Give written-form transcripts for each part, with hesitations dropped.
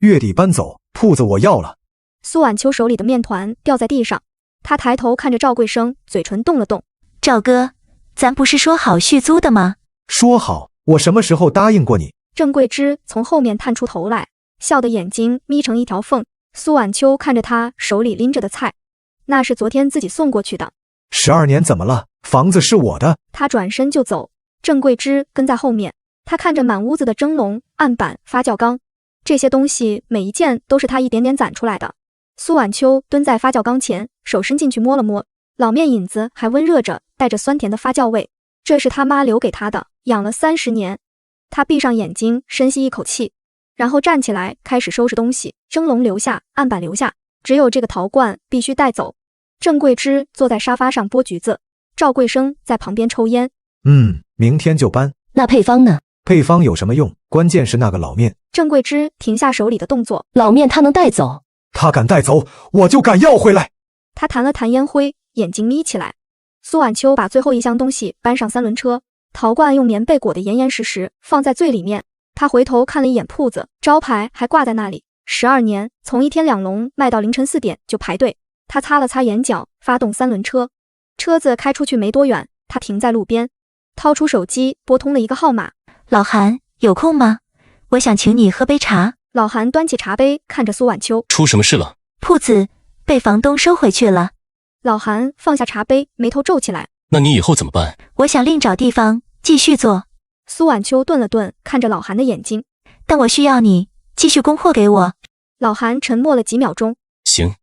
月底搬走，铺子我要了。苏婉秋手里的面团掉在地上，她抬头看着赵贵生，嘴唇动了动。赵哥，咱不是说好续租的吗？说好，我什么时候答应过你？郑桂芝从后面探出头来，笑得眼睛眯成一条缝。苏婉秋看着她手里拎着的菜，那是昨天自己送过去的。12年怎么了？房子是我的。她转身就走，郑桂芝跟在后面。她看着满屋子的蒸笼、案板、发酵缸，这些东西每一件都是她一点点攒出来的。苏婉秋蹲在发酵缸前，手伸进去摸了摸，老面引子还温热着，带着酸甜的发酵味。这是她妈留给她的，养了30年。她闭上眼睛，深吸一口气，然后站起来开始收拾东西。蒸笼留下，案板留下，只有这个陶罐必须带走。郑桂芝坐在沙发上剥橘子，赵贵生在旁边抽烟。明天就搬。那配方呢？配方有什么用？关键是那个老面。郑桂芝停下手里的动作。老面他能带走？他敢带走，我就敢要回来。他弹了弹烟灰，眼睛眯起来。苏婉秋把最后一箱东西搬上3轮车，陶罐用棉被裹得严严实实，放在最里面。他回头看了一眼铺子，招牌还挂在那里。12年，从1天2笼卖到凌晨4点就排队。他擦了擦眼角，发动3轮车。车子开出去没多远，他停在路边，掏出手机拨通了一个号码。老韩，有空吗？我想请你喝杯茶。老韩端起茶杯，看着苏婉秋。出什么事了？铺子被房东收回去了。老韩放下茶杯，眉头皱起来。那你以后怎么办？我想另找地方继续做。苏婉秋顿了顿，看着老韩的眼睛。但我需要你继续供货给我。老韩沉默了几秒钟。行，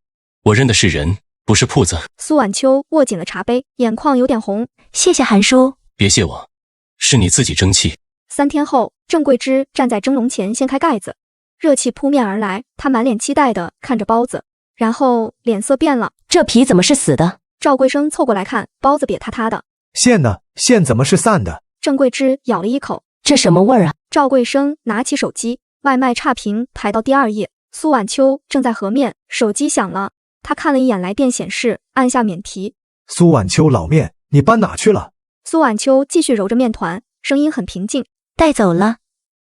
我认的是人，不是铺子。苏婉秋握紧了茶杯，眼眶有点红。谢谢韩叔。别谢我，是你自己争气。3天后，郑桂芝站在蒸笼前掀开盖子，热气扑面而来，她满脸期待地看着包子，然后脸色变了。这皮怎么是死的？赵贵生凑过来看，包子瘪塌塌的。馅呢？馅怎么是散的？郑桂芝咬了一口。这什么味儿啊？赵贵生拿起手机，外卖差评排到第2页。苏婉秋正在和面，手机响了，她看了一眼来电显示，按下免提。苏婉秋，老面，你搬哪去了？苏婉秋继续揉着面团，声音很平静。带走了。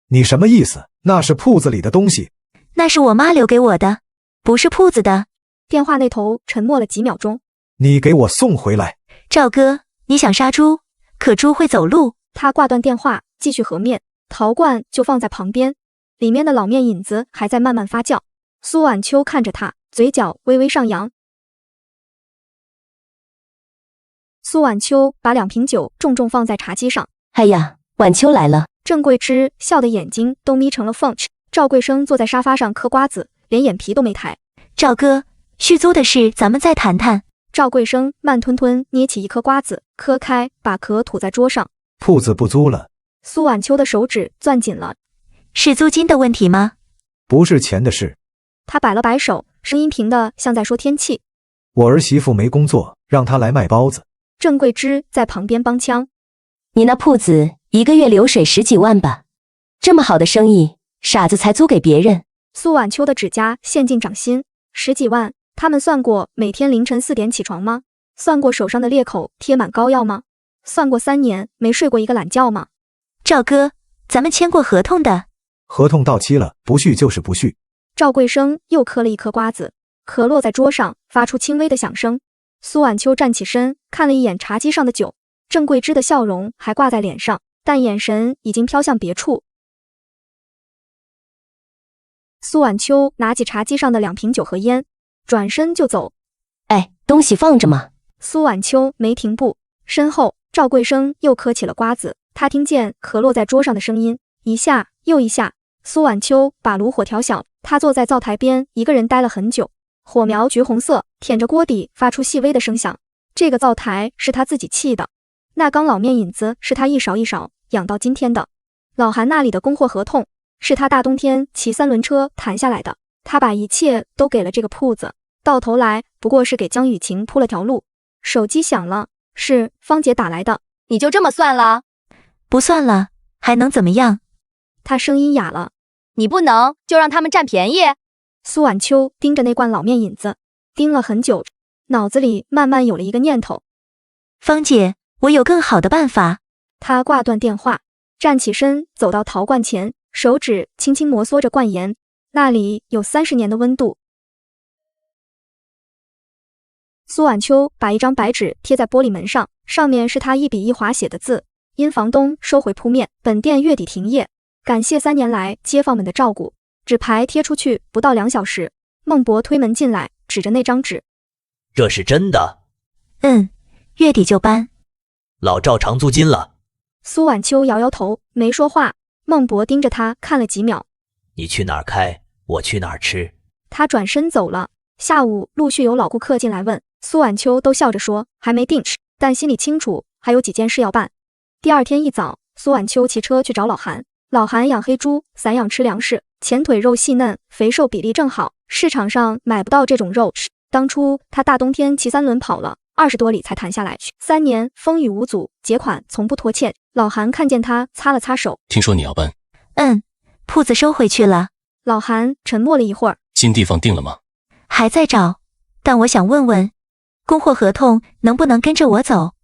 你什么意思？那是铺子里的东西。那是我妈留给我的，不是铺子的。电话那头沉默了几秒钟。你给我送回来。赵哥，你想杀猪，可猪会走路。他挂断电话，继续和面，陶罐就放在旁边，里面的老面引子还在慢慢发酵。苏婉秋看着他，嘴角微微上扬。苏婉秋把2瓶酒重重放在茶几上。哎呀，婉秋来了。郑桂芝笑的眼睛都眯成了缝。赵贵生坐在沙发上嗑瓜子，连眼皮都没抬。赵哥，续租的事咱们再谈谈。赵贵生慢吞吞捏起一颗瓜子，嗑开，把壳吐在桌上。铺子不租了。苏婉秋的手指攥紧了。是租金的问题吗？不是钱的事。他摆了摆手，声音平的像在说天气。我儿媳妇没工作，让她来卖包子。郑桂芝在旁边帮腔。你那铺子1个月流水10几万吧？这么好的生意，傻子才租给别人。苏婉秋的指甲陷进掌心，10几万，他们算过每天凌晨4点起床吗？算过手上的裂口贴满膏药吗？算过3年没睡过一个懒觉吗？赵哥，咱们签过合同的。合同到期了，不续就是不续。赵贵生又嗑了一颗瓜子，壳落在桌上，发出轻微的响声。苏婉秋站起身，看了一眼茶几上的酒，郑桂芝的笑容还挂在脸上，但眼神已经飘向别处。苏婉秋拿起茶几上的2瓶酒和烟，转身就走。哎，东西放着吗？苏婉秋没停步，身后赵贵生又嗑起了瓜子，他听见壳落在桌上的声音，一下又一下。苏婉秋把炉火调小，他坐在灶台边，一个人待了很久。火苗橘红色，舔着锅底发出细微的声响。这个灶台是他自己砌的，那缸老面引子是他一勺一勺养到今天的。老韩那里的供货合同是他大冬天骑3轮车谈下来的，他把一切都给了这个铺子，到头来不过是给江雨晴铺了条路。手机响了，是芳姐打来的。你就这么算了？不算了，还能怎么样？他声音哑了。你不能就让他们占便宜？苏婉秋盯着那罐老面引子，盯了很久，脑子里慢慢有了一个念头。芳姐，我有更好的办法。他挂断电话，站起身走到陶罐前，手指轻轻摩挲着罐沿，那里有30年的温度。苏婉秋把一张白纸贴在玻璃门上，上面是她一笔一划写的字：因房东收回铺面，本店月底停业，感谢3年来街坊们的照顾。纸牌贴出去不到2小时，孟博推门进来，指着那张纸：这是真的？月底就搬。老赵偿租金了。苏婉秋摇摇头，没说话。孟博盯着他看了几秒。你去哪儿开，我去哪儿吃。他转身走了。下午陆续有老顾客进来问，苏婉秋都笑着说还没定，但心里清楚还有几件事要办。第二天一早，苏婉秋骑车去找老韩。老韩养黑猪，散养吃粮食，前腿肉细嫩，肥瘦比例正好，市场上买不到这种肉。当初他大冬天骑3轮跑了20多里才谈下来，3年风雨无阻，结款从不拖欠。老韩看见他擦了擦手，听说你要搬，铺子收回去了。老韩沉默了一会儿，新地方定了吗？还在找，但我想问问，供货合同能不能跟着我走？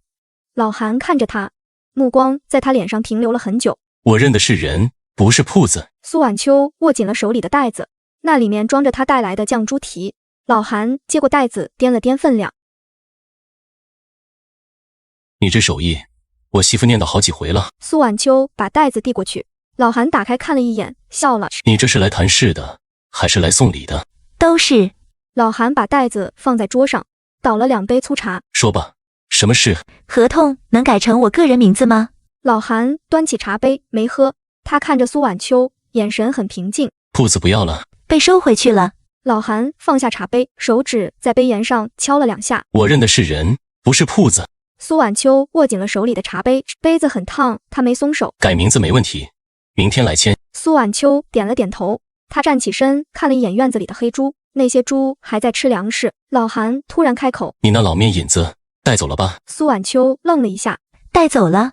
老韩看着他，目光在他脸上停留了很久。我认的是人，不是铺子。苏婉秋握紧了手里的袋子，那里面装着他带来的酱猪蹄。老韩接过袋子，掂了掂分量。你这手艺，我媳妇念叨好几回了。苏婉秋把袋子递过去，老韩打开看了一眼，笑了。你这是来谈事的，还是来送礼的？都是。老韩把袋子放在桌上，倒了2杯粗茶。说吧，什么事？合同能改成我个人名字吗？老韩端起茶杯没喝，他看着苏婉秋，眼神很平静。铺子不要了，被收回去了。老韩放下茶杯，手指在杯沿上敲了2下。我认的是人，不是铺子。苏婉秋握紧了手里的茶杯，杯子很烫，她没松手。改名字没问题，明天来签。苏婉秋点了点头，她站起身看了一眼院子里的黑猪，那些猪还在吃粮食。老韩突然开口：你那老面引子带走了吧？苏婉秋愣了一下，带走了。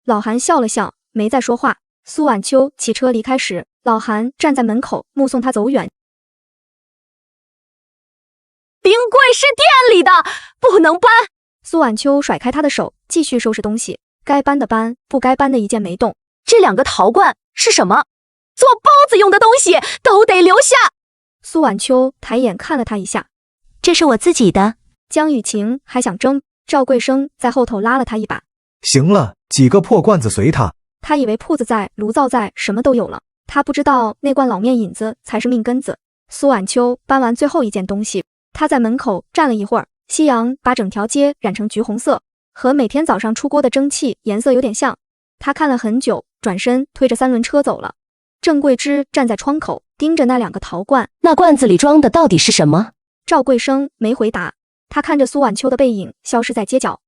老韩笑了笑，没再说话。苏婉秋骑车离开时，老韩站在门口目送他走远。冰柜是店里的，不能搬。苏婉秋甩开他的手，继续收拾东西，该搬的搬，不该搬的一件没动。这2个陶罐是什么？做包子用的东西都得留下。苏婉秋抬眼看了他一下，这是我自己的。江雨晴还想争，赵桂生在后头拉了他一把。行了，几个破罐子随他。他以为铺子在，炉灶在，什么都有了，他不知道那罐老面引子才是命根子。苏婉秋搬完最后一件东西，他在门口站了一会儿，夕阳把整条街染成橘红色，和每天早上出锅的蒸汽颜色有点像。他看了很久，转身推着3轮车走了。郑桂芝站在窗口，盯着那2个陶罐。那罐子里装的到底是什么？赵桂生没回答，他看着苏婉秋的背影消失在街角。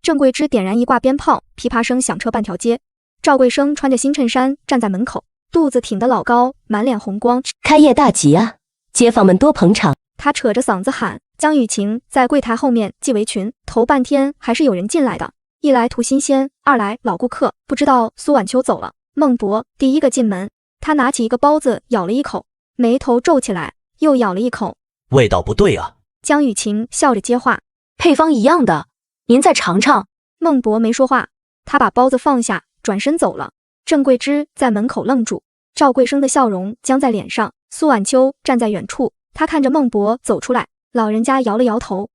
郑桂芝点燃一挂鞭炮，噼啪声响彻半条街。赵桂生穿着新衬衫站在门口，肚子挺得老高，满脸红光。开业大吉啊，街坊们多捧场。他扯着嗓子喊。江雨晴在柜台后面系围裙，头半天还是有人进来的，一来图新鲜，二来老顾客，不知道苏婉秋走了。孟博第一个进门，他拿起一个包子咬了一口，眉头皱起来，又咬了一口，味道不对啊。江雨晴笑着接话，配方一样的，您再尝尝。孟博没说话，他把包子放下，转身走了。郑桂芝在门口愣住，赵桂生的笑容僵在脸上。苏婉秋站在远处，他看着孟博走出来，老人家摇了摇头。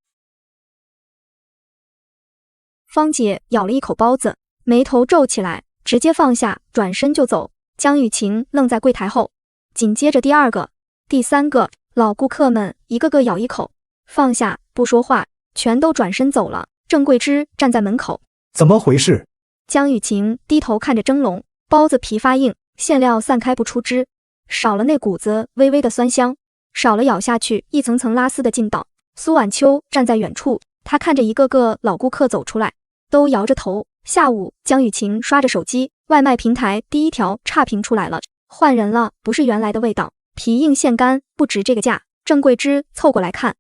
芳姐咬了一口包子，眉头皱起来，直接放下，转身就走。江雨晴愣在柜台后，紧接着第2个、第3个老顾客们一个个咬一口，放下，不说话，全都转身走了。郑桂芝站在门口，怎么回事？江雨晴低头看着蒸笼，包子皮发硬，馅料散开不出汁，少了那股子微微的酸香，少了咬下去一层层拉丝的劲道。苏婉秋站在远处，她看着一个个老顾客走出来，都摇着头。下午，江雨晴刷着手机，外卖平台第1条差评出来了，换人了，不是原来的味道，皮硬馅干，不值这个价。郑桂芝凑过来看，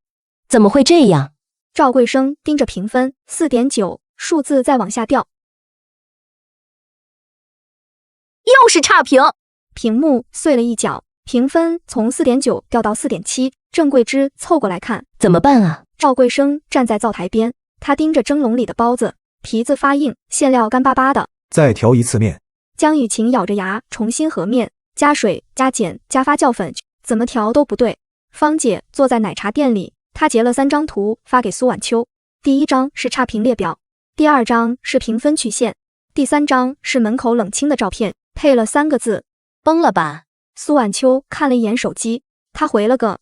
怎么会这样？赵桂生盯着评分 4.9， 数字在往下掉，又是差评。屏幕碎了一角，评分从 4.9 掉到 4.7。 郑桂芝凑过来看，怎么办啊？赵桂生站在灶台边，他盯着蒸笼里的包子，皮子发硬，馅料干巴巴的。再调一次面。江雨晴咬着牙重新和面，加水、加碱、加发酵粉，怎么调都不对。芳姐坐在奶茶店里，她截了3张图发给苏婉秋。第1张是差评列表，第2张是评分曲线，第3张是门口冷清的照片，配了3个字：崩了吧。苏婉秋看了一眼手机，她回了个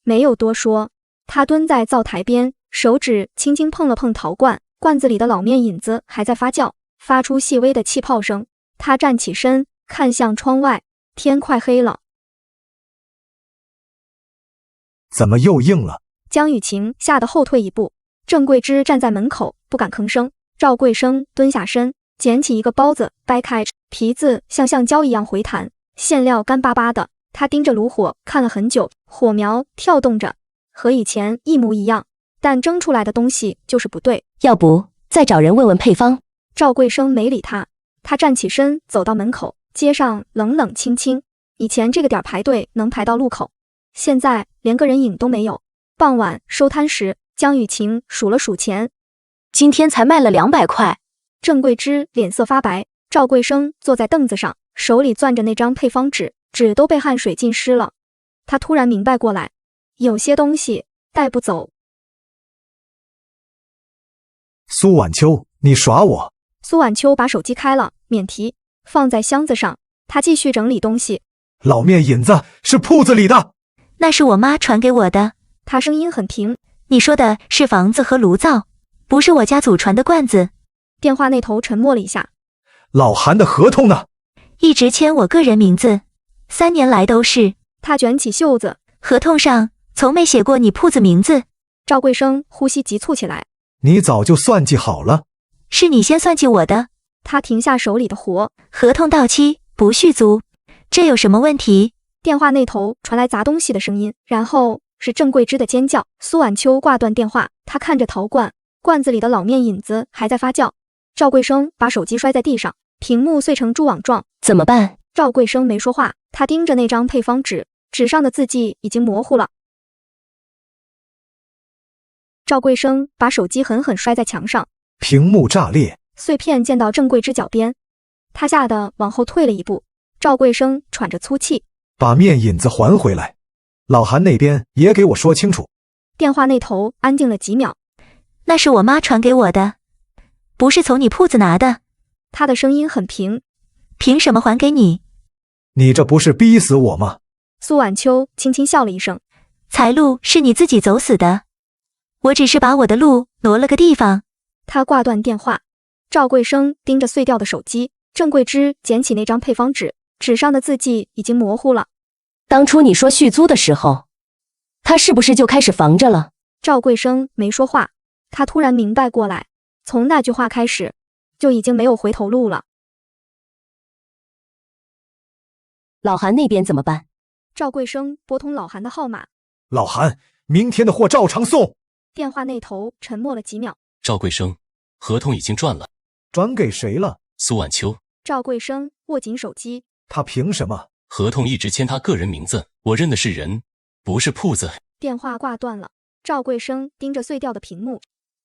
没有多说。她蹲在灶台边，手指轻轻碰了碰陶罐，罐子里的老面引子还在发酵，发出细微的气泡声。她站起身，看向窗外，天快黑了。怎么又硬了？江雨晴吓得后退一步，郑桂芝站在门口不敢吭声。赵桂生蹲下身，捡起一个包子，掰开，皮子像橡胶一样回弹，馅料干巴巴的。他盯着炉火看了很久，火苗跳动着，和以前一模一样，但蒸出来的东西就是不对。要不再找人问问配方？赵桂生没理他，他站起身走到门口，街上冷冷清清。以前这个点排队能排到路口，现在连个人影都没有。傍晚收摊时，江雨晴数了数钱，今天才卖了200块。郑桂芝脸色发白，赵桂生坐在凳子上，手里攥着那张配方纸，纸都被汗水浸湿了。他突然明白过来，有些东西带不走。苏婉秋，你耍我！苏婉秋把手机开了，免提，放在箱子上。他继续整理东西。老面引子是铺子里的，那是我妈传给我的。他声音很平。你说的是房子和炉灶，不是我家祖传的罐子。电话那头沉默了一下。老韩的合同呢？一直签我个人名字，3年来都是。他卷起袖子，合同上从没写过你铺子名字。赵桂生呼吸急促起来。你早就算计好了。是你先算计我的。他停下手里的活。合同到期不续租，这有什么问题？电话那头传来砸东西的声音，然后是郑桂芝的尖叫。苏婉秋挂断电话，她看着陶罐，罐子里的老面引子还在发酵。赵桂生把手机摔在地上，屏幕碎成蛛网状。怎么办？赵桂生没说话，他盯着那张配方纸，纸上的字迹已经模糊了。赵桂生把手机狠狠摔在墙上，屏幕炸裂，碎片溅到郑桂芝脚边，他吓得往后退了一步。赵桂生喘着粗气，把面引子还回来。老韩那边也给我说清楚。电话那头安静了几秒。那是我妈传给我的，不是从你铺子拿的。他的声音很平。凭什么还给你？你这不是逼死我吗？苏婉秋轻轻笑了一声。财路是你自己走死的，我只是把我的路挪了个地方。他挂断电话。赵桂生盯着碎掉的手机，郑桂芝捡起那张配方纸，纸上的字迹已经模糊了。当初你说续租的时候，他是不是就开始防着了？赵桂生没说话，他突然明白过来，从那句话开始，就已经没有回头路了。老韩那边怎么办？赵桂生拨通老韩的号码。老韩，明天的货照常送。电话那头沉默了几秒。赵桂生，合同已经赚了。转给谁了？苏婉秋。赵桂生握紧手机。他凭什么？合同一直签他个人名字，我认的是人，不是铺子。电话挂断了。赵桂生盯着碎掉的屏幕。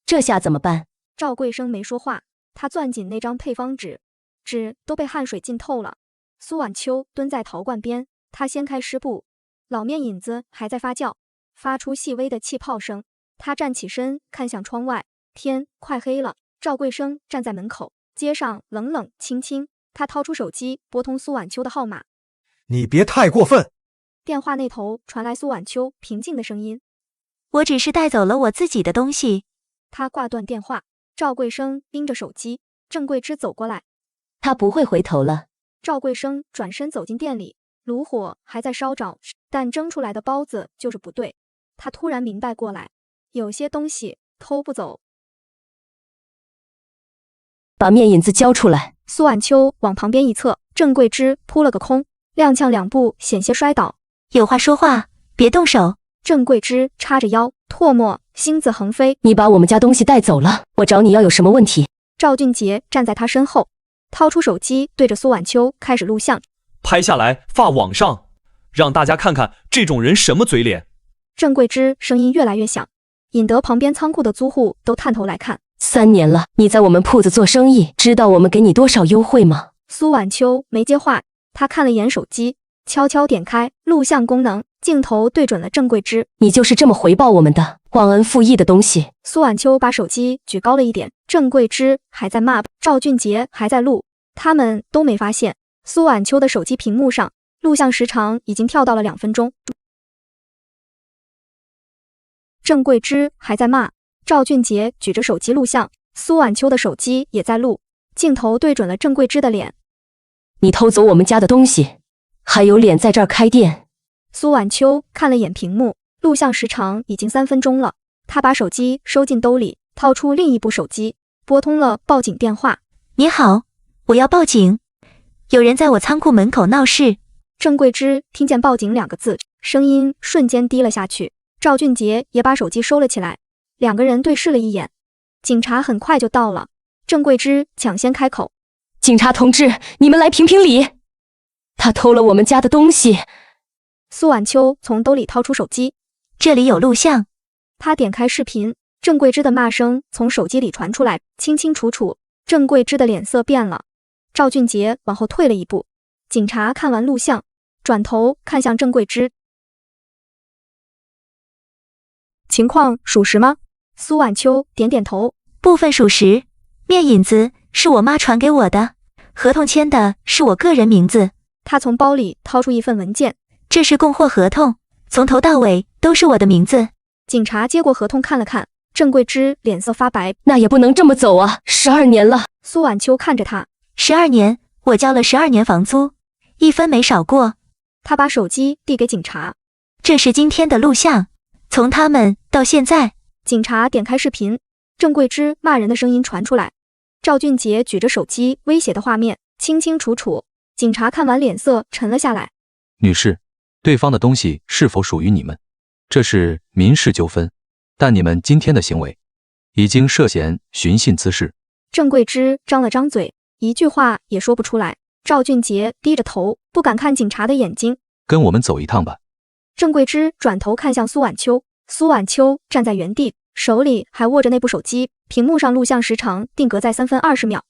这下怎么办？赵桂生没说话，他攥紧那张配方纸，纸都被汗水浸透了。苏婉秋蹲在陶罐边，她掀开湿布，老面引子还在发酵，发出细微的气泡声。她站起身，看向窗外，天快黑了。赵桂生站在门口，街上冷冷清清。他掏出手机，拨通苏婉秋的号码。你别太过分。电话那头传来苏婉秋平静的声音。我只是带走了我自己的东西。他挂断电话。赵桂生盯着手机。郑桂芝走过来。他不会回头了。赵桂生转身走进店里，炉火还在烧着，但蒸出来的包子就是不对。他突然明白过来，有些东西偷不走。把面引子交出来。苏婉秋往旁边一侧，郑桂芝扑了个空，踉跄2步，险些摔倒。有话说话，别动手。郑桂芝叉着腰，唾沫星子横飞。你把我们家东西带走了，我找你要有什么问题？赵俊杰站在他身后，掏出手机对着苏婉秋开始录像，拍下来发网上，让大家看看这种人什么嘴脸。郑桂芝声音越来越响，引得旁边仓库的租户都探头来看。3年了，你在我们铺子做生意，知道我们给你多少优惠吗？苏婉秋没接话，他看了眼手机，悄悄点开录像功能，镜头对准了郑桂芝。你就是这么回报我们的，忘恩负义的东西。苏婉秋把手机举高了一点，郑桂芝还在骂，赵俊杰还在录，他们都没发现苏婉秋的手机屏幕上录像时长已经跳到了2分钟。郑桂芝还在骂，赵俊杰举着手机录像，苏婉秋的手机也在录，镜头对准了郑桂芝的脸。你偷走我们家的东西，还有脸在这儿开店？苏婉秋看了眼屏幕，录像时长已经3分钟了。她把手机收进兜里，掏出另一部手机，拨通了报警电话。你好，我要报警，有人在我仓库门口闹事。郑桂芝听见报警2个字，声音瞬间低了下去。赵俊杰也把手机收了起来，两个人对视了一眼。警察很快就到了，郑桂芝抢先开口：警察同志，你们来评评理，他偷了我们家的东西。苏婉秋从兜里掏出手机，这里有录像。他点开视频，郑桂芝的骂声从手机里传出来，清清楚楚。郑桂芝的脸色变了。赵俊杰往后退了一步。警察看完录像，转头看向郑桂芝：情况属实吗？苏婉秋点点头，部分属实。面引子是我妈传给我的，合同签的是我个人名字。他从包里掏出一份文件，这是供货合同，从头到尾都是我的名字。警察接过合同看了看，郑桂芝脸色发白。那也不能这么走啊，12年了。苏婉秋看着他，12年，我交了12年房租，1分没少过。他把手机递给警察，这是今天的录像，从他们到现在。警察点开视频，郑桂芝骂人的声音传出来，赵俊杰举着手机威胁的画面清清楚楚。警察看完脸色沉了下来。女士，对方的东西是否属于你们，这是民事纠纷，但你们今天的行为已经涉嫌寻衅滋事。郑桂芝张了张嘴，一句话也说不出来。赵俊杰低着头，不敢看警察的眼睛。跟我们走一趟吧。郑桂芝转头看向苏婉秋，苏婉秋站在原地，手里还握着那部手机，屏幕上录像时长定格在3分20秒。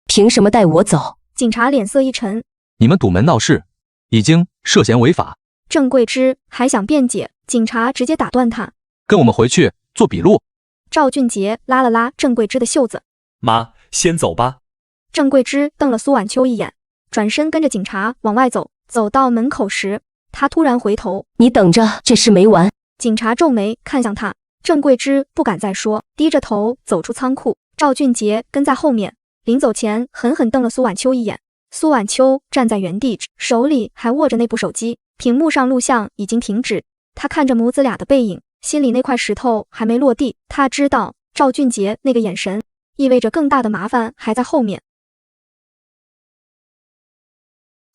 凭什么带我走？警察脸色一沉，你们堵门闹事，已经涉嫌违法。郑桂芝还想辩解，警察直接打断他，跟我们回去做笔录。赵俊杰拉了拉郑桂芝的袖子，妈，先走吧。郑桂芝瞪了苏婉秋一眼，转身跟着警察往外走。走到门口时，他突然回头，你等着，这事没完。警察皱眉看向他，郑桂芝不敢再说，低着头走出仓库。赵俊杰跟在后面，临走前狠狠瞪了苏婉秋一眼。苏婉秋站在原地，手里还握着那部手机，屏幕上录像已经停止。他看着母子俩的背影，心里那块石头还没落地。他知道赵俊杰那个眼神意味着更大的麻烦还在后面。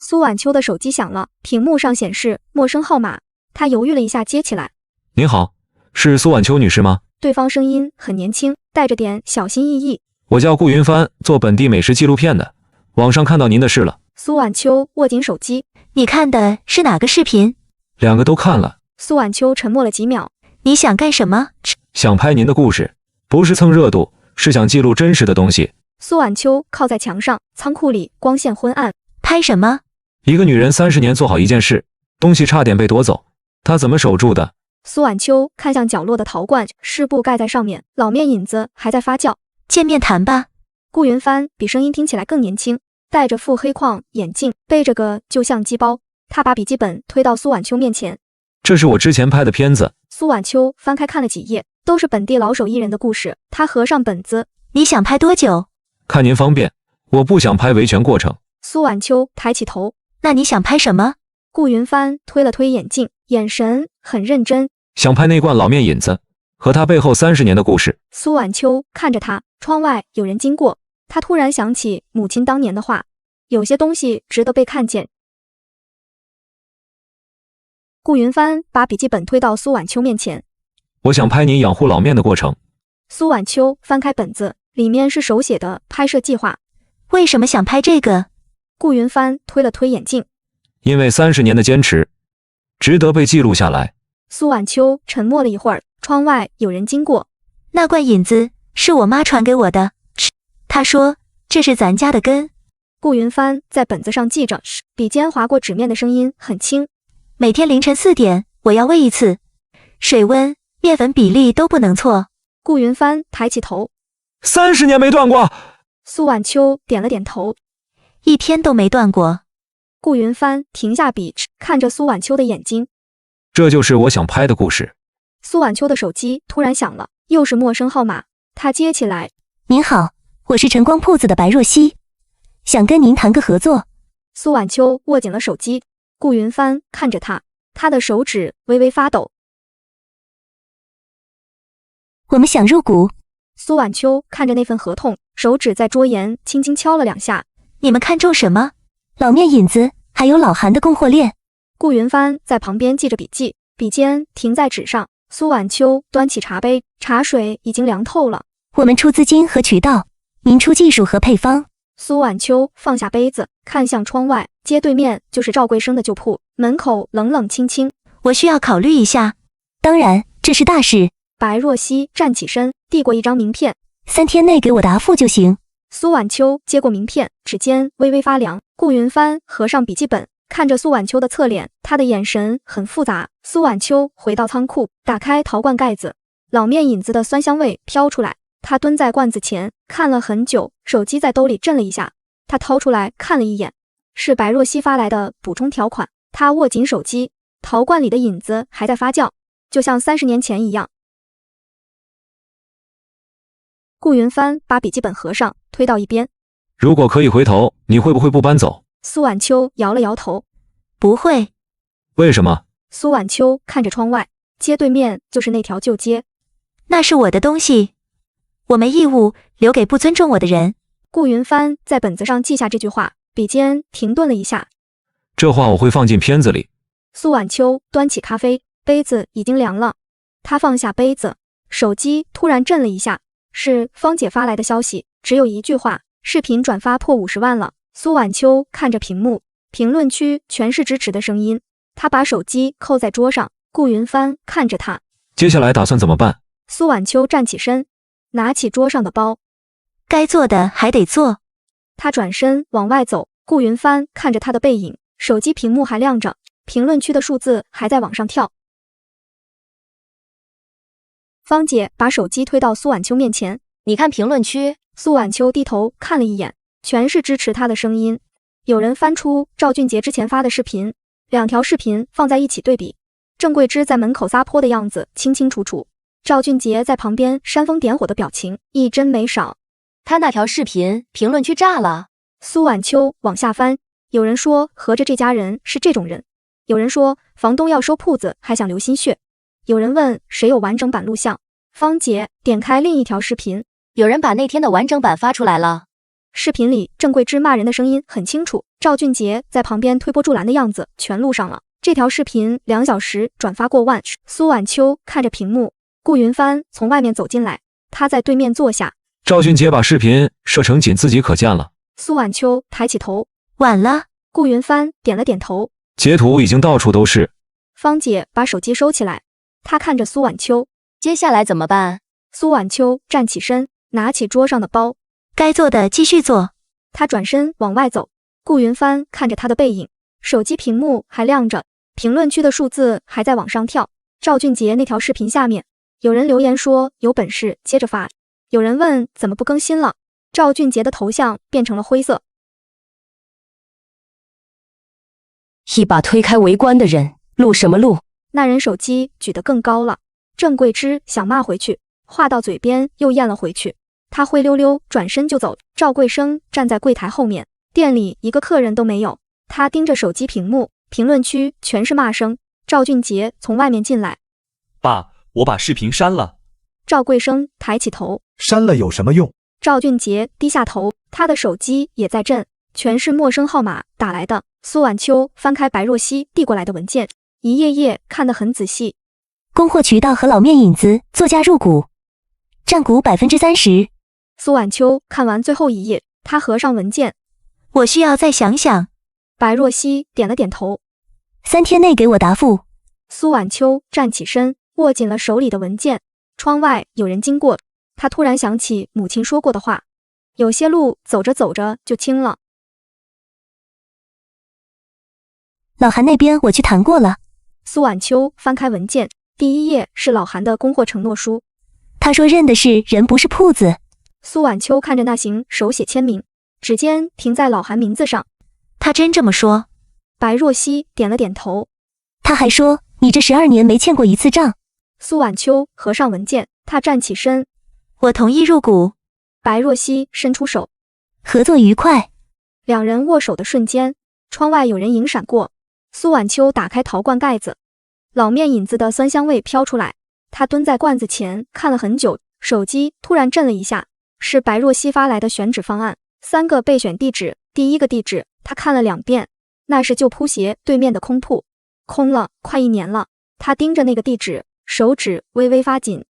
苏婉秋的手机响了，屏幕上显示陌生号码，她犹豫了一下接起来。您好，是苏婉秋女士吗？对方声音很年轻，带着点小心翼翼。我叫顾云帆，做本地美食纪录片的，网上看到您的事了。苏婉秋握紧手机，你看的是哪个视频？2个都看了。苏婉秋沉默了几秒，你想干什么？想拍您的故事，不是蹭热度，是想记录真实的东西。苏婉秋靠在墙上，仓库里光线昏暗。拍什么？一个女人30年做好一件事，东西差点被夺走，她怎么守住的？苏婉秋看向角落的陶罐，湿布盖在上面，老面引子还在发酵。见面谈吧。顾云帆比声音听起来更年轻，戴着副黑框眼镜，背着个旧相机包。他把笔记本推到苏婉秋面前，这是我之前拍的片子。苏婉秋翻开看了几页，都是本地老手艺人的故事。他合上本子，你想拍多久？看您方便，我不想拍维权过程。苏婉秋抬起头，那你想拍什么？顾云帆推了推眼镜，眼神很认真。想拍那罐老面引子和他背后30年的故事。苏婉秋看着他，窗外有人经过，他突然想起母亲当年的话，有些东西值得被看见。顾云帆把笔记本推到苏婉秋面前，我想拍您养护老面的过程。苏婉秋翻开本子，里面是手写的拍摄计划。为什么想拍这个？顾云帆推了推眼镜，因为30年的坚持，值得被记录下来。苏婉秋沉默了一会儿，窗外有人经过。那罐引子是我妈传给我的，她说这是咱家的根。顾云帆在本子上记着，笔尖划过纸面的声音很轻。每天凌晨4点，我要喂一次，水温、面粉比例都不能错。顾云帆抬起头，30年没断过。苏晚秋点了点头，一天都没断过。顾云帆停下笔，看着苏晚秋的眼睛。这就是我想拍的故事。苏晚秋的手机突然响了，又是陌生号码，他接起来。您好，我是晨光铺子的白若曦，想跟您谈个合作。苏晚秋握紧了手机，顾云帆看着他，他的手指微微发抖。我们想入股。苏晚秋看着那份合同，手指在桌沿轻轻敲了2下。你们看中什么？老面引子，还有老韩的供货链。顾云帆在旁边记着笔记，笔尖停在纸上。苏晚秋端起茶杯，茶水已经凉透了。我们出资金和渠道，您出技术和配方。苏晚秋放下杯子，看向窗外，街对面就是赵贵生的旧铺，门口冷冷清清。我需要考虑一下。当然，这是大事。白若曦站起身，递过一张名片，3天内给我答复就行。苏晚秋接过名片，指尖微微发凉。顾云帆合上笔记本，看着苏晚秋的侧脸，他的眼神很复杂。苏晚秋回到仓库，打开陶罐盖子，老面引子的酸香味飘出来。他蹲在罐子前看了很久，手机在兜里震了一下，他掏出来看了一眼，是白若曦发来的补充条款。他握紧手机，陶罐里的引子还在发酵，就像30年前一样。顾云帆把笔记本合上，推到一边。如果可以回头，你会不会不搬走？苏晚秋摇了摇头，不会。为什么？苏晚秋看着窗外，街对面就是那条旧街。那是我的东西，我没义务留给不尊重我的人。顾云帆在本子上记下这句话，笔尖停顿了一下。这话我会放进片子里。苏晚秋端起咖啡，杯子已经凉了。他放下杯子，手机突然震了一下，是芳姐发来的消息，只有一句话：视频转发破50万了。苏晚秋看着屏幕，评论区全是支持的声音。他把手机扣在桌上，顾云帆看着他。接下来打算怎么办？苏晚秋站起身，拿起桌上的包。该做的还得做。他转身往外走，顾云帆看着他的背影，手机屏幕还亮着，评论区的数字还在往上跳。芳姐把手机推到苏晚秋面前，你看评论区。苏晚秋低头看了一眼，全是支持他的声音。有人翻出赵俊杰之前发的视频，2条视频放在一起对比，郑桂芝在门口撒泼的样子清清楚楚，赵俊杰在旁边煽风点火的表情一帧没少。他那条视频评论区炸了。苏晚秋往下翻，有人说合着这家人是这种人，有人说房东要收铺子还想流心血，有人问谁有完整版录像。芳姐点开另一条视频，有人把那天的完整版发出来了。视频里郑桂芝骂人的声音很清楚，赵俊杰在旁边推波助澜的样子全录上了。这条视频2小时转发过万。苏晚秋看着屏幕，顾云帆从外面走进来，他在对面坐下。赵俊杰把视频设成仅自己可见了。苏晚秋抬起头，晚了。顾云帆点了点头。截图已经到处都是。芳姐把手机收起来，她看着苏晚秋。接下来怎么办？苏晚秋站起身，拿起桌上的包。该做的继续做。他转身往外走，顾云帆看着他的背影，手机屏幕还亮着，评论区的数字还在往上跳。赵俊杰那条视频下面，有人留言说有本事接着发，有人问怎么不更新了。赵俊杰的头像变成了灰色。一把推开围观的人，录什么录？那人手机举得更高了。郑桂芝想骂回去，话到嘴边又咽了回去。他灰溜溜转身就走。赵贵生站在柜台后面，店里一个客人都没有。他盯着手机屏幕，评论区全是骂声。赵俊杰从外面进来，爸，我把视频删了。赵贵生抬起头，删了有什么用？赵俊杰低下头，他的手机也在震，全是陌生号码打来的。苏晚秋翻开白若曦递过来的文件，一页页看得很仔细。供货渠道和老面引子作价入股，占股30%。苏晚秋看完最后一页，他合上文件。我需要再想想。白若曦点了点头。3天内给我答复。苏晚秋站起身，握紧了手里的文件。窗外有人经过，他突然想起母亲说过的话，有些路走着走着就清了。老韩那边我去谈过了，苏婉秋翻开文件，第一页是老韩的供货承诺书。他说认的是人，不是铺子。苏婉秋看着那行手写签名，指尖停在老韩名字上。他真这么说？白若曦点了点头。他还说你这12年没欠过一次账。苏婉秋合上文件，她站起身。我同意入股。白若曦伸出手。合作愉快。两人握手的瞬间，窗外有人影闪过。苏婉秋打开陶罐盖子，老面引子的酸香味飘出来。她蹲在罐子前看了很久，手机突然震了一下，是白若曦发来的选址方案，3个备选地址。第一个地址她看了2遍，那是旧铺鞋对面的空铺，空了快1年了。她盯着那个地址，手指微微发紧。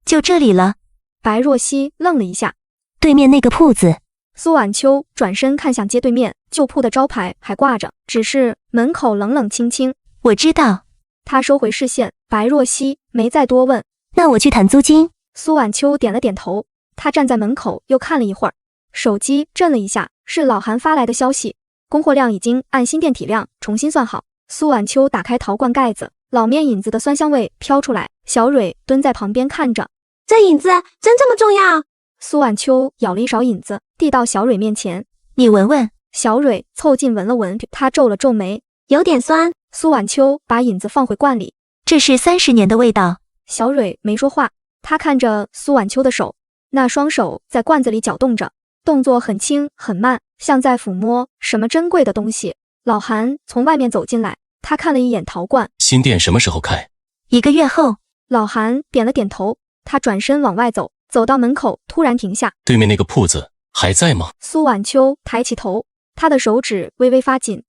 就这里了。白若曦愣了一下。对面那个铺子。苏婉秋转身看向街对面，旧铺的招牌还挂着，只是门口冷冷清清。我知道。她收回视线，白若曦没再多问。那我去谈租金。苏婉秋点了点头。她站在门口又看了一会儿，手机震了一下，是老韩发来的消息，供货量已经按新店体量重新算好。苏婉秋打开陶罐盖子，老面引子的酸香味飘出来。小蕊蹲在旁边看着。这引子真这么重要？苏婉秋舀了一勺引子，递到小蕊面前。你闻闻。小蕊凑近闻了闻，她皱了皱眉，有点酸。苏婉秋把引子放回罐里。这是30年的味道。小蕊没说话，她看着苏婉秋的手，那双手在罐子里搅动着，动作很轻很慢，像在抚摸什么珍贵的东西。老韩从外面走进来，他看了一眼陶罐。新店什么时候开？1个月后。老韩点了点头，他转身往外走，走到门口突然停下。对面那个铺子还在吗？苏婉秋抬起头，她的手指微微发紧。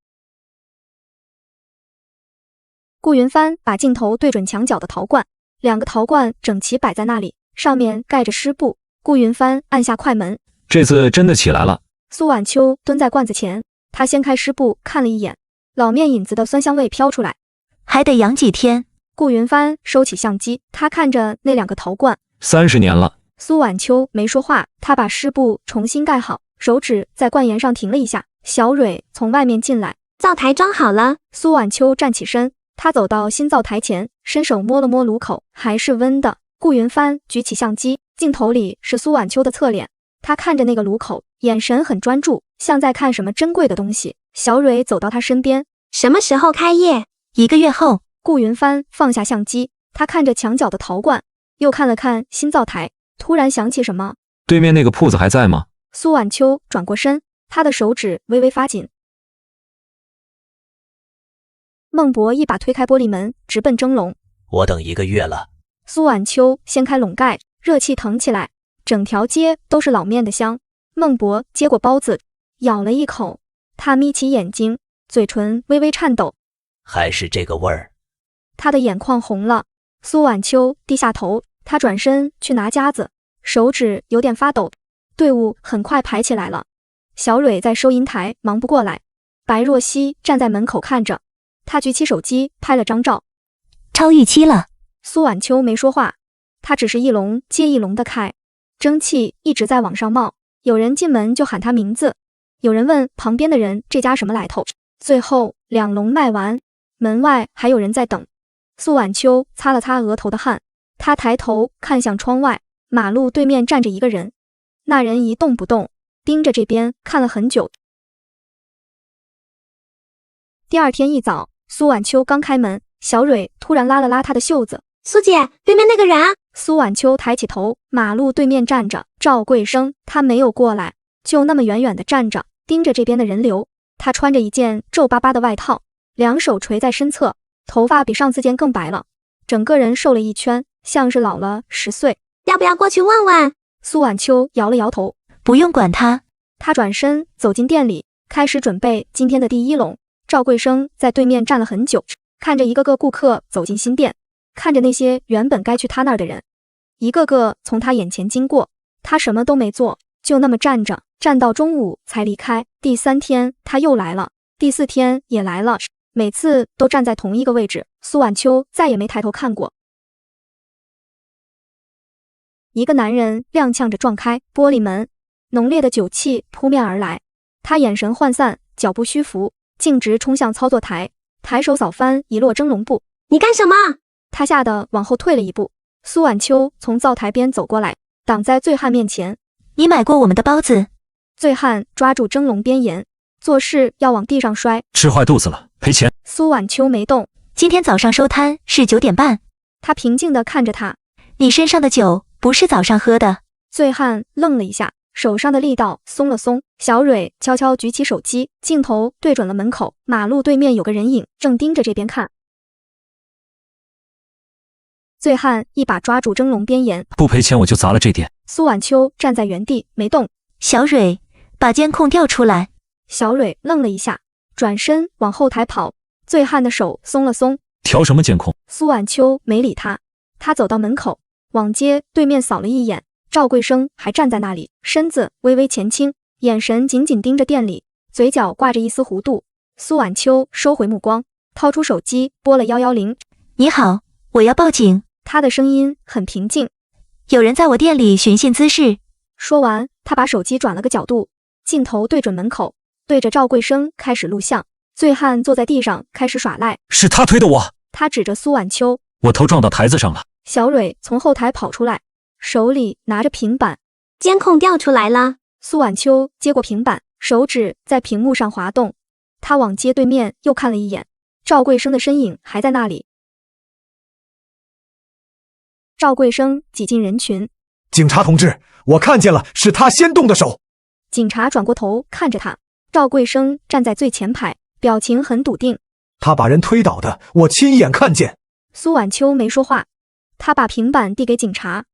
顾云帆把镜头对准墙角的陶罐，2个陶罐整齐摆在那里，上面盖着湿布。顾云帆按下快门。这次真的起来了。苏婉秋蹲在罐子前，她掀开湿布看了一眼，老面引子的酸香味飘出来。还得养几天。顾云帆收起相机，他看着那2个陶罐。30年了。苏婉秋没说话，她把湿布重新盖好，手指在罐沿上停了一下。小蕊从外面进来。灶台装好了。苏婉秋站起身，她走到新灶台前，伸手摸了摸炉口，还是温的。顾云帆举起相机，镜头里是苏婉秋的侧脸，她看着那个炉口，眼神很专注，像在看什么珍贵的东西。小蕊走到她身边。什么时候开业？1个月后。顾云帆放下相机，他看着墙角的陶罐，又看了看新灶台，突然想起什么。对面那个铺子还在吗？苏婉秋转过身，她的手指微微发紧。孟博一把推开玻璃门，直奔蒸笼。我等1个月了。苏婉秋掀开笼盖，热气腾起来，整条街都是老面的香。孟博接过包子，咬了一口，他眯起眼睛，嘴唇微微颤抖。还是这个味儿。他的眼眶红了。苏婉秋低下头，他转身去拿夹子，手指有点发抖。队伍很快排起来了。小蕊在收银台忙不过来，白若曦站在门口看着，她举起手机拍了张照。超预期了。苏婉秋没说话，她只是一笼接一笼的开，蒸汽一直在往上冒。有人进门就喊她名字，有人问旁边的人这家什么来头。最后2笼卖完，门外还有人在等。苏婉秋擦了擦额头的汗，她抬头看向窗外，马路对面站着一个人，那人一动不动，盯着这边看了很久。第2天一早，苏婉秋刚开门，小蕊突然拉了拉她的袖子。苏姐，对面那个人。苏婉秋抬起头，马路对面站着赵贵生，他没有过来，就那么远远地站着，盯着这边的人流。他穿着一件皱巴巴的外套，2手垂在身侧，头发比上次见更白了，整个人瘦了一圈，像是老了10岁。要不要过去问问？苏婉秋摇了摇头。不用管他。他转身走进店里，开始准备今天的第1笼。赵贵生在对面站了很久，看着一个个顾客走进新店，看着那些原本该去他那儿的人，一个个从他眼前经过，他什么都没做，就那么站着，站到中午才离开。第3天他又来了，第4天也来了，每次都站在同一个位置。苏婉秋再也没抬头看过。一个男人踉跄着撞开玻璃门，浓烈的酒气扑面而来，他眼神涣散，脚步虚浮，径直冲向操作台，抬手扫翻一摞蒸笼布。你干什么？他吓得往后退了一步。苏婉秋从灶台边走过来，挡在醉汉面前。你买过我们的包子？醉汉抓住蒸笼边沿，做事要往地上摔。吃坏肚子了，赔钱。苏婉秋没动。今天早上收摊是9点半。他平静地看着他。你身上的酒不是早上喝的。醉汉愣了一下，手上的力道松了松。小蕊悄悄举起手机，镜头对准了门口，马路对面有个人影正盯着这边看。醉汉一把抓住蒸笼边沿，不赔钱我就砸了这店。苏婉秋站在原地没动。小蕊，把监控调出来。小蕊愣了一下，转身往后台跑。醉汉的手松了松。调什么监控？苏婉秋没理他。他走到门口，往街对面扫了一眼，赵贵生还站在那里，身子微微前倾，眼神紧紧盯着店里，嘴角挂着一丝弧度。苏婉秋收回目光，掏出手机拨了110。你好，我要报警。他的声音很平静。有人在我店里寻衅滋事。说完，他把手机转了个角度，镜头对准门口，对着赵贵生开始录像。醉汉坐在地上开始耍赖。是他推的我。他指着苏婉秋。我头撞到台子上了。小蕊从后台跑出来，手里拿着平板。监控调出来了。苏婉秋接过平板，手指在屏幕上滑动。他往街对面又看了一眼，赵贵生的身影还在那里。赵贵生挤进人群。警察同志，我看见了，是他先动的手。警察转过头看着他。赵贵生站在最前排，表情很笃定。他把人推倒的，我亲眼看见。苏婉秋没说话。他把平板递给警察。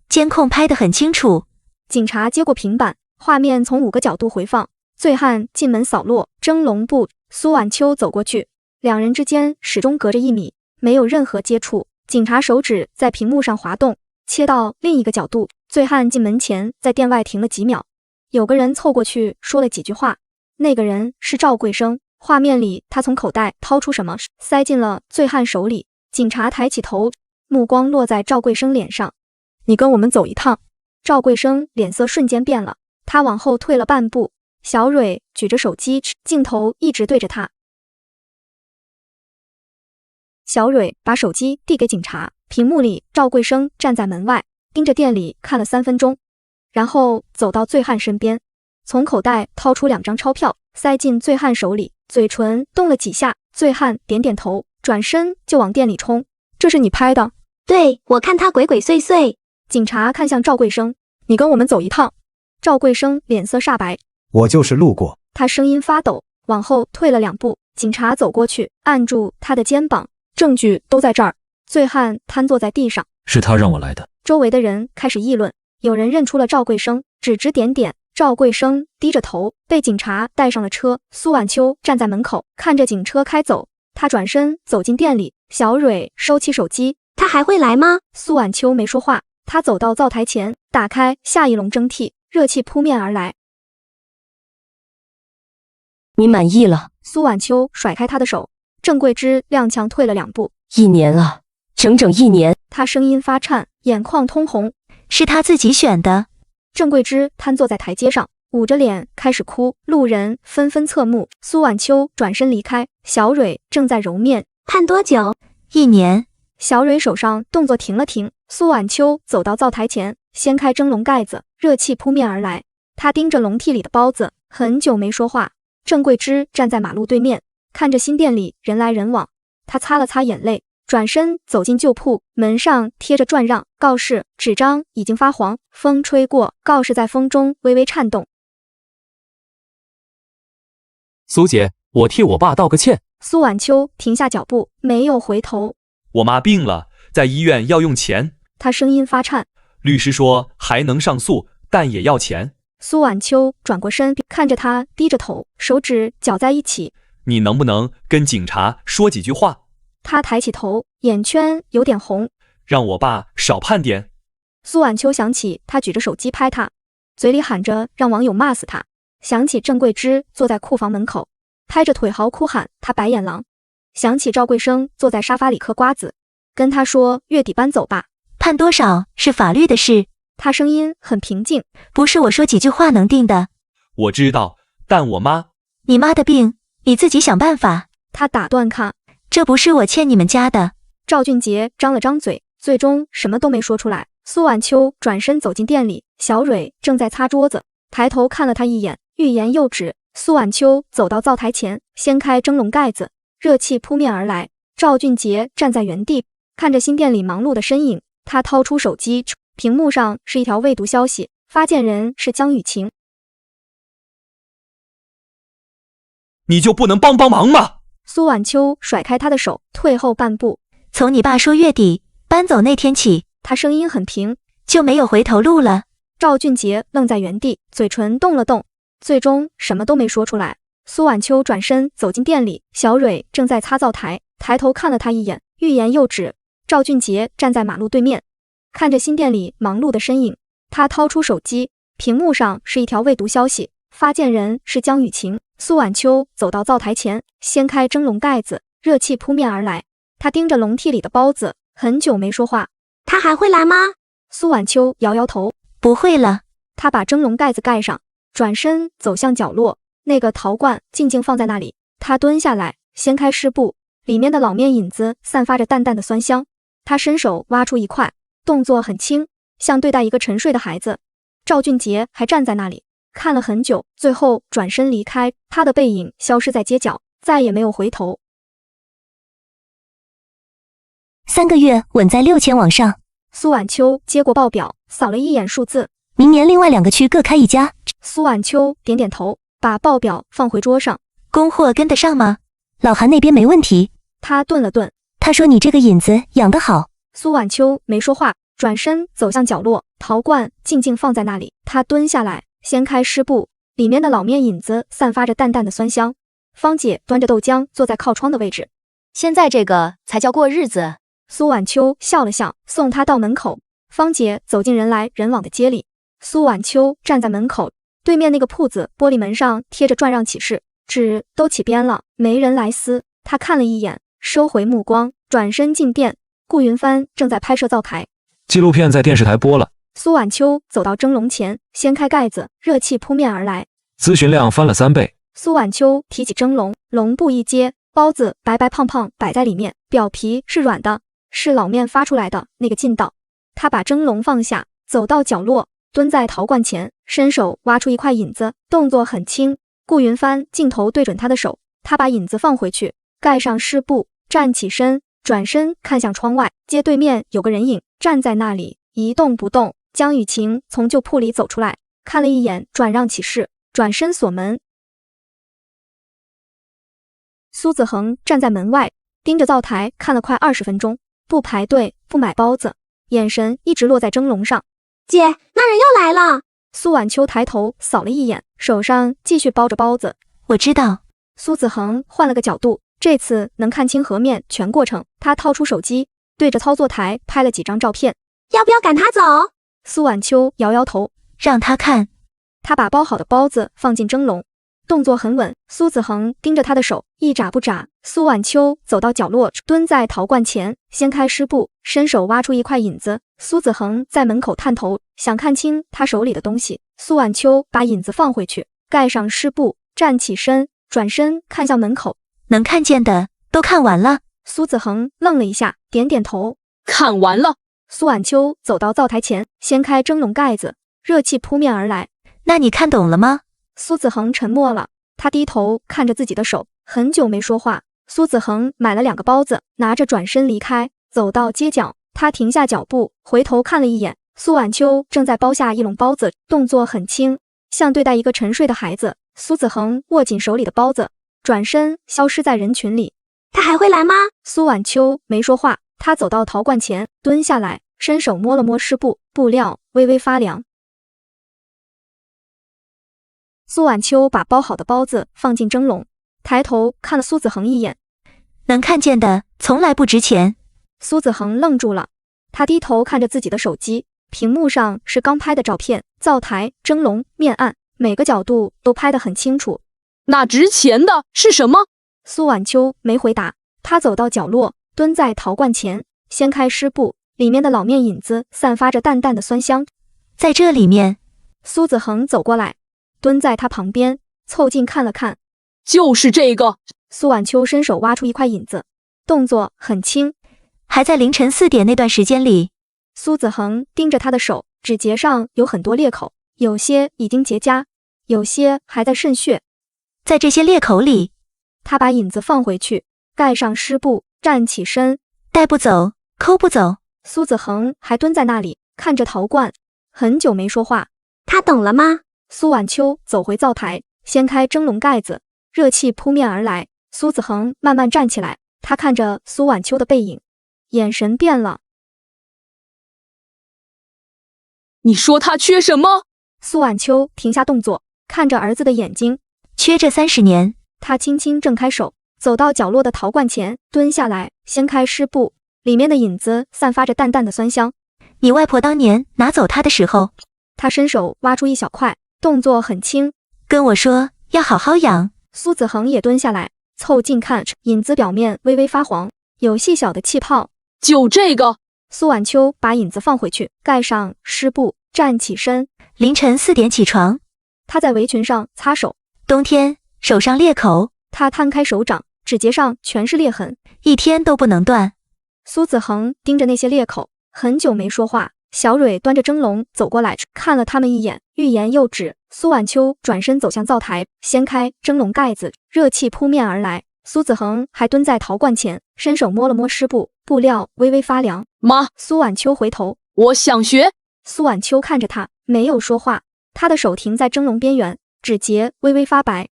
监控拍得很清楚。警察接过平板，画面从5个角度回放。醉汉进门扫落蒸笼布，苏婉秋走过去，两人之间始终隔着1米，没有任何接触。警察手指在屏幕上滑动，切到另一个角度，醉汉进门前在店外停了几秒，有个人凑过去说了几句话。那个人是赵贵生。画面里他从口袋掏出什么塞进了醉汉手里。警察抬起头，目光落在赵贵生脸上。你跟我们走一趟。赵贵生脸色瞬间变了，他往后退了半步。小蕊举着手机，镜头一直对着他。小蕊把手机递给警察，屏幕里赵贵生站在门外，盯着店里看了3分钟，然后走到醉汉身边，从口袋掏出2张钞票塞进醉汉手里，嘴唇动了几下。醉汉点点头，转身就往店里冲。这是你拍的？对，我看他鬼鬼祟祟。警察看向赵贵生，你跟我们走一趟。赵贵生脸色煞白，我就是路过。他声音发抖，往后退了2步。警察走过去，按住他的肩膀。证据都在这儿。醉汉瘫坐在地上。是他让我来的。周围的人开始议论，有人认出了赵贵生，指指点点。赵贵生低着头，被警察带上了车。苏婉秋站在门口，看着警车开走。他转身走进店里。小蕊收起手机。他还会来吗？苏婉秋没说话。他走到灶台前，打开下一笼蒸屉，热气扑面而来。你满意了？苏婉秋甩开他的手。郑桂芝踉跄退了2步。1年了，整整1年。他声音发颤，眼眶通红。是他自己选的。郑桂芝瘫坐在台阶上，捂着脸开始哭。路人纷纷侧目。苏婉秋转身离开。小蕊正在揉面。判多久？1年。小蕊手上动作停了停。苏婉秋走到灶台前，掀开蒸笼盖子，热气扑面而来。她盯着笼屉里的包子，很久没说话。郑桂芝站在马路对面，看着新店里人来人往，她擦了擦眼泪，转身走进旧铺。门上贴着转让告示，纸张已经发黄，风吹过，告示在风中微微颤动。苏姐，我替我爸道个歉。苏婉秋停下脚步，没有回头。我妈病了，在医院要用钱。她声音发颤。律师说还能上诉，但也要钱。苏婉秋转过身，看着他低着头，手指绞在一起。你能不能跟警察说几句话？他抬起头，眼圈有点红。让我爸少判点。苏婉秋想起他举着手机拍他，嘴里喊着让网友骂死他。想起郑桂芝坐在库房门口，拍着腿嚎哭喊他白眼狼。想起赵贵生坐在沙发里嗑瓜子，跟他说月底搬走吧。判多少是法律的事。他声音很平静。不是我说几句话能定的。我知道，但我妈……你妈的病，你自己想办法。他打断他，这不是我欠你们家的。赵俊杰张了张嘴，最终什么都没说出来。苏晚秋转身走进店里，小蕊正在擦桌子，抬头看了他一眼，欲言又止。苏晚秋走到灶台前，掀开蒸笼盖子，热气扑面而来。赵俊杰站在原地，看着新店里忙碌的身影，他掏出手机，屏幕上是一条未读消息，发件人是江雨晴。你就不能帮忙吗？苏晚秋甩开他的手，退后半步。从你爸说月底搬走那天起，他声音很平，就没有回头路了。赵俊杰愣在原地，嘴唇动了动，最终什么都没说出来。苏晚秋转身走进店里，小蕊正在擦灶台，抬头看了他一眼，欲言又止。赵俊杰站在马路对面，看着新店里忙碌的身影，他掏出手机，屏幕上是一条未读消息，发件人是江雨晴。苏晚秋走到灶台前，掀开蒸笼盖子，热气扑面而来。他盯着笼屉里的包子，很久没说话。他还会来吗？苏晚秋摇摇头，不会了。他把蒸笼盖子盖上，转身走向角落，那个陶罐静静放在那里。他蹲下来，掀开湿布，里面的老面引子散发着淡淡的酸香。他伸手挖出一块，动作很轻，像对待一个沉睡的孩子。赵俊杰还站在那里，看了很久，最后转身离开，他的背影消失在街角，再也没有回头。3个月稳在6000往上。苏晚秋接过报表，扫了一眼数字。明年另外2个区各开一家。苏晚秋点点头，把报表放回桌上。供货跟得上吗？老韩那边没问题。他顿了顿，他说你这个引子养得好。苏晚秋没说话，转身走向角落，陶罐静静放在那里。他蹲下来，掀开湿布，里面的老面引子散发着淡淡的酸香。芳姐端着豆浆坐在靠窗的位置。现在这个才叫过日子。苏晚秋笑了笑，送他到门口。芳姐走进人来人往的街里，苏晚秋站在门口，对面那个铺子玻璃门上贴着转让启事，纸都起边了，没人来撕。他看了一眼，收回目光，转身进店。顾云帆正在拍摄灶台，纪录片在电视台播了。苏晚秋走到蒸笼前，掀开盖子，热气扑面而来，咨询量翻了3倍。苏晚秋提起蒸笼，笼布一揭，包子白白胖胖摆在里面，表皮是软的，是老面发出来的那个劲道。他把蒸笼放下，走到角落，蹲在陶罐前，伸手挖出一块引子，动作很轻。顾云帆镜头对准他的手，他把引子放回去，盖上湿布，站起身，转身看向窗外，街对面有个人影站在那里一动不动。江雨晴从旧铺里走出来，看了一眼转让启事，转身锁门。苏子恒站在门外，盯着灶台看了快20分钟，不排队，不买包子，眼神一直落在蒸笼上。姐，那人又来了。苏晚秋抬头扫了一眼，手上继续包着包子。我知道。苏子恒换了个角度，这次能看清和面全过程。他掏出手机，对着操作台拍了几张照片。要不要赶他走？苏晚秋摇摇头，让他看。他把包好的包子放进蒸笼，动作很稳。苏子恒盯着他的手，一眨不眨。苏晚秋走到角落，蹲在陶罐前，掀开湿布，伸手挖出一块引子。苏子恒在门口探头，想看清他手里的东西。苏晚秋把引子放回去，盖上湿布，站起身，转身看向门口。能看见的都看完了。苏子恒愣了一下，点点头，看完了。苏晚秋走到灶台前，掀开蒸笼盖子，热气扑面而来。那你看懂了吗？苏子恒沉默了，他低头看着自己的手，很久没说话。苏子恒买了2个包子，拿着转身离开，走到街角，他停下脚步，回头看了一眼，苏晚秋正在包下一笼包子，动作很轻，像对待一个沉睡的孩子。苏子恒握紧手里的包子，转身消失在人群里。他还会来吗？苏晚秋没说话，他走到陶罐前，蹲下来，伸手摸了摸湿布，布料微微发凉。苏晚秋把包好的包子放进蒸笼，抬头看了苏子恒一眼。能看见的从来不值钱。苏子恒愣住了，他低头看着自己的手机，屏幕上是刚拍的照片，灶台、蒸笼、面案，每个角度都拍得很清楚。那值钱的是什么？苏晚秋没回答，他走到角落，蹲在陶罐前，掀开湿布，里面的老面引子散发着淡淡的酸香。在这里面。苏子恒走过来，蹲在他旁边，凑近看了看。就是这个。苏晚秋伸手挖出一块引子，动作很轻。还在凌晨4点那段时间里，苏子恒盯着他的手，指节上有很多裂口，有些已经结痂，有些还在渗血。在这些裂口里，他把引子放回去，盖上湿布，站起身，带不走，抠不走。苏子恒还蹲在那里看着陶罐，很久没说话。他懂了吗？苏晚秋走回灶台，掀开蒸笼盖子，热气扑面而来。苏子恒慢慢站起来，他看着苏晚秋的背影，眼神变了。你说他缺什么？苏晚秋停下动作，看着儿子的眼睛。缺这30年。他轻轻挣开手，走到角落的陶罐前，蹲下来，掀开湿布，里面的引子散发着淡淡的酸香。你外婆当年拿走它的时候，他伸手挖出一小块，动作很轻，跟我说要好好养。苏子恒也蹲下来，凑近看，引子表面微微发黄，有细小的气泡。就这个。苏晚秋把引子放回去，盖上湿布，站起身。凌晨4点起床。他在围裙上擦手。冬天手上裂口，他摊开手掌，指节上全是裂痕，一天都不能断。苏子恒盯着那些裂口，很久没说话。小蕊端着蒸笼走过来，看了他们一眼，欲言又止。苏晚秋转身走向灶台，掀开蒸笼盖子，热气扑面而来。苏子恒还蹲在陶罐前，伸手摸了摸湿布，布料微微发凉。妈，苏晚秋回头，我想学。苏晚秋看着他，没有说话。他的手停在蒸笼边缘，指节微微发白。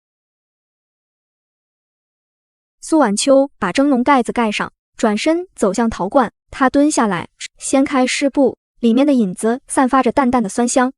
苏晚秋把蒸笼盖子盖上，转身走向陶罐。他蹲下来，掀开湿布，里面的引子散发着淡淡的酸香。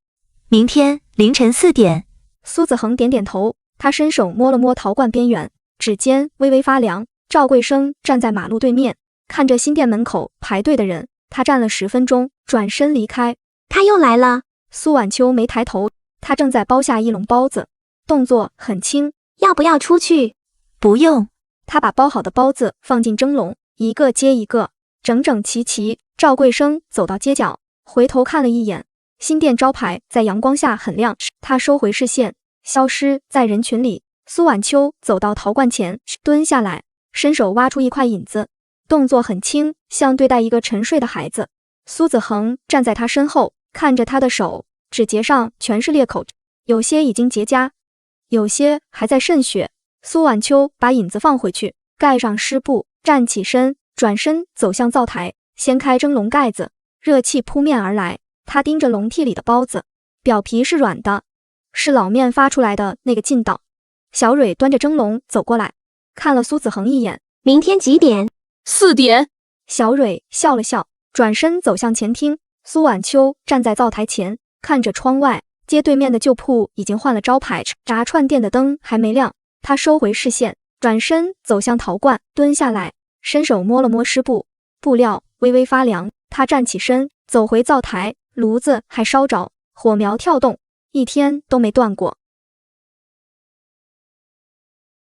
明天凌晨4点。苏子恒点点头，他伸手摸了摸陶罐边缘，指尖微微发凉。赵贵生站在马路对面，看着新店门口排队的人，他站了10分钟，转身离开。他又来了。苏晚秋没抬头，他正在包下一笼包子，动作很轻。要不要出去？不用。他把包好的包子放进蒸笼，一个接一个，整整齐齐。赵贵生走到街角，回头看了一眼，新店招牌在阳光下很亮，他收回视线，消失在人群里。苏晚秋走到陶罐前，蹲下来，伸手挖出一块引子，动作很轻，像对待一个沉睡的孩子。苏子恒站在他身后，看着他的手，指节上全是裂口，有些已经结痂，有些还在渗血。苏晚秋把引子放回去，盖上湿布，站起身，转身走向灶台，掀开蒸笼盖子，热气扑面而来。他盯着笼屉里的包子，表皮是软的，是老面发出来的那个劲道。小蕊端着蒸笼走过来，看了苏子恒一眼。明天几点？4点。小蕊笑了笑，转身走向前厅。苏晚秋站在灶台前，看着窗外，街对面的旧铺已经换了招牌，炸串店的灯还没亮。他收回视线，转身走向陶罐，蹲下来，伸手摸了摸湿布，布料微微发凉。他站起身，走回灶台，炉子还烧着，火苗跳动，一天都没断过。